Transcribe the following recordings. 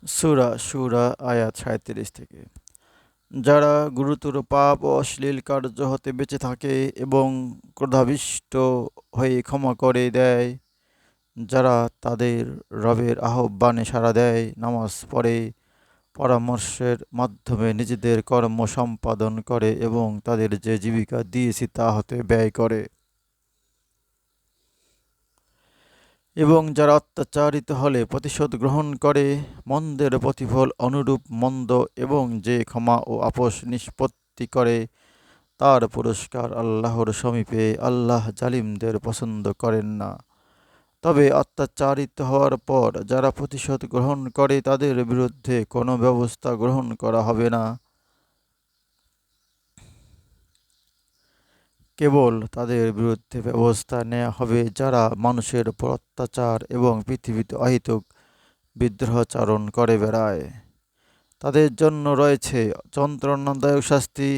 সূরা সূরা আয়াত ৩৭ থেকে। যারা গুরুতর পাপ ও অশ্লীল কার্য হতে বেঁচে থাকে এবং ক্রোধাবিষ্ট হয়ে ক্ষমা করে দেয়, যারা তাদের রবের আহ্বানে সাড়া দেয়, নামাজ পড়ে, পরামর্শের মাধ্যমে নিজেদের কর্ম সম্পাদন করে এবং তাদের যে জীবিকা দিয়েছি তা হতে ব্যয় করে, এবং যারা অত্যাচারিত হলে প্রতিশোধ গ্রহণ করে, মন্দের প্রতিফল অনুরূপ মন্দ, এবং যে ক্ষমা ও আপোষ নিষ্পত্তি করে তার পুরস্কার আল্লাহর সমীপে। আল্লাহ জালিমদের পছন্দ করেন না। তবে অত্যাচারিত হওয়ার পর যারা প্রতিশোধ গ্রহণ করে তাদের বিরুদ্ধে কোনো ব্যবস্থা গ্রহণ করা হবে না। কেবল তাদের বিরুদ্ধে ব্যবস্থা নেওয়া হবে যারা মানুষের উপর অত্যাচার এবং পৃথিবীতে অহেতুক বিদ্রোহাচরণ করে বেড়ায়। তাদের জন্য রয়েছে যন্ত্রণাদায়ক শাস্তি।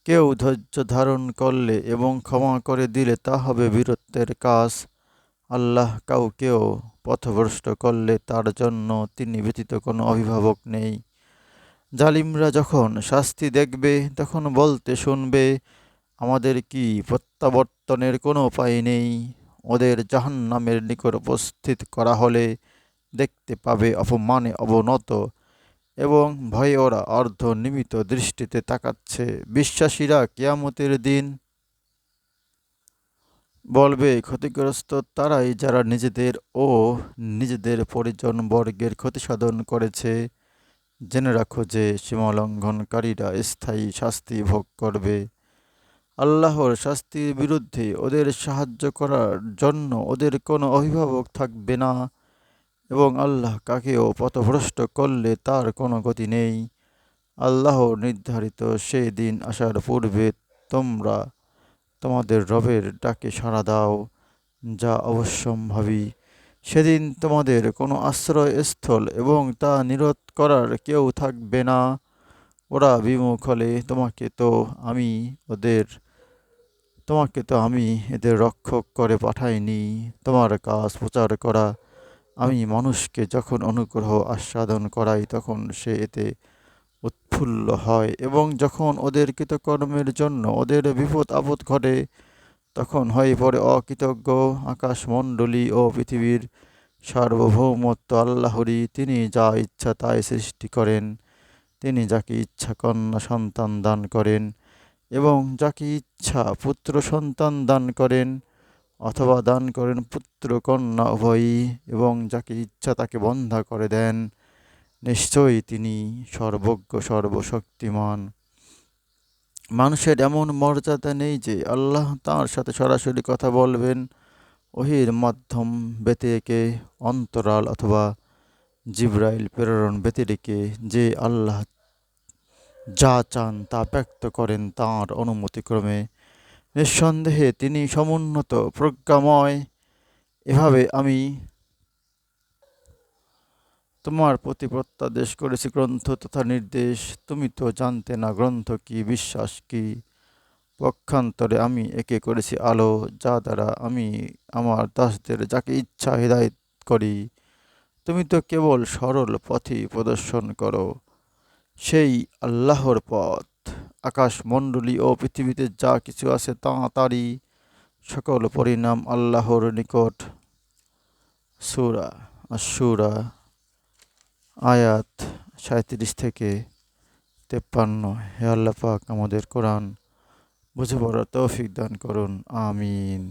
কেউ ধৈর্য ধারণ করলে এবং ক্ষমা করে দিলে তা হবে বীরত্বের কাজ। আল্লাহ কাউকেও পথভ্রষ্ট করলে তার জন্য তিনি ব্যতীত কোনো অভিভাবক নেই। জালিমরা যখন শাস্তি দেখবে তখন বলতে শুনবে, আমাদের কি প্রত্যাবর্তনের কোনো উপায় নেই? ওদের জাহান্নামের নিকট উপস্থিত করা হলে দেখতে পাবে অপমানে অবনত এবং ভয়ে ওরা অর্ধনিমিত দৃষ্টিতে তাকাচ্ছে। বিশ্বাসীরা কিয়ামতের দিন বলবে, ক্ষতিগ্রস্ত তারাই যারা নিজেদের ও নিজেদের পরিজনবর্গের ক্ষতিসাধন করেছে। জেনে রাখো যে সীমালঙ্ঘনকারীরা স্থায়ী শাস্তি ভোগ করবে। আল্লাহর শাস্তির বিরুদ্ধে ওদের সাহায্য করার জন্য ওদের কোনো অভিভাবক থাকবে না, এবং আল্লাহ কাকেও পথভ্রষ্ট করলে তার কোনো গতি নেই। আল্লাহর নির্ধারিত সেই দিন আসার পূর্বে তোমরা তোমাদের রবের ডাকে সাড়া দাও, যা অবশ্যম্ভাবী। সেদিন তোমাদের কোনো আশ্রয়স্থল এবং তা নিরোধ করার কেউ থাকবে না। ওরা বিমুখ হলে আমি ওদের তোমাকে তো এদের রক্ষক করে পাঠাইনি। তোমার কাজ প্রচার করা। আমি মানুষকে যখন অনুগ্রহ আস্বাদন করাই তখন সে এতে উৎফুল্ল হয়, এবং যখন ওদের কৃতকর্মের জন্য ওদের বিপদ আপদ ঘটে তখন হয়ে পড়ে অকৃতজ্ঞ। আকাশমণ্ডলী ও পৃথিবীর সার্বভৌমত্ব আল্লাহরই। তিনি যা ইচ্ছা তাই সৃষ্টি করেন। তিনি যাকে ইচ্ছা কন্যা সন্তান দান করেন এবং যাকে ইচ্ছা পুত্র সন্তান দান করেন, অথবা দান করেন পুত্র কন্যা উভয়ই, এবং যাকে ইচ্ছা তাকে বন্ধ্যা করে দেন। নিশ্চয়ই তিনি সর্বজ্ঞ সর্বশক্তিমান। মানুষের এমন মর্যাদা নেই যে আল্লাহ তাঁর সাথে সরাসরি কথা বলবেন ওহীর মাধ্যম ব্যতিরেকে, অন্তরাল অথবা জিবরাইল প্রেরণ ব্যতিরেকে। যে আল্লাহ যা চান তা ব্যক্ত করেন তাঁর অনুমতিক্রমে। নিঃসন্দেহে তিনি সমুন্নত প্রজ্ঞাময়। এভাবে আমি তোমার প্রতি প্রত্যাদেশ করেছি গ্রন্থ তথা নির্দেশ। তুমি তো জানতে না গ্রন্থ কি, বিশ্বাস কি। পক্ষান্তরে আমি একে করেছি আলো, যা দ্বারা আমি আমার দাসদের যাকে ইচ্ছা হিদায়ত করি। তুমি তো কেবল সরল পথই প্রদর্শন করো। সেই আল্লাহর পথ। আকাশমণ্ডলী ও পৃথিবীতে যা কিছু আছে তাঁরই। সকল পরিণাম আল্লাহর নিকট। সূরা আশ-শূরা আয়াত ৩৭ থেকে ৫৩। হে আল্লাহ পাক, আমাদের কোরআন বুঝে পড়ার তৌফিক দান করুন। আমিন।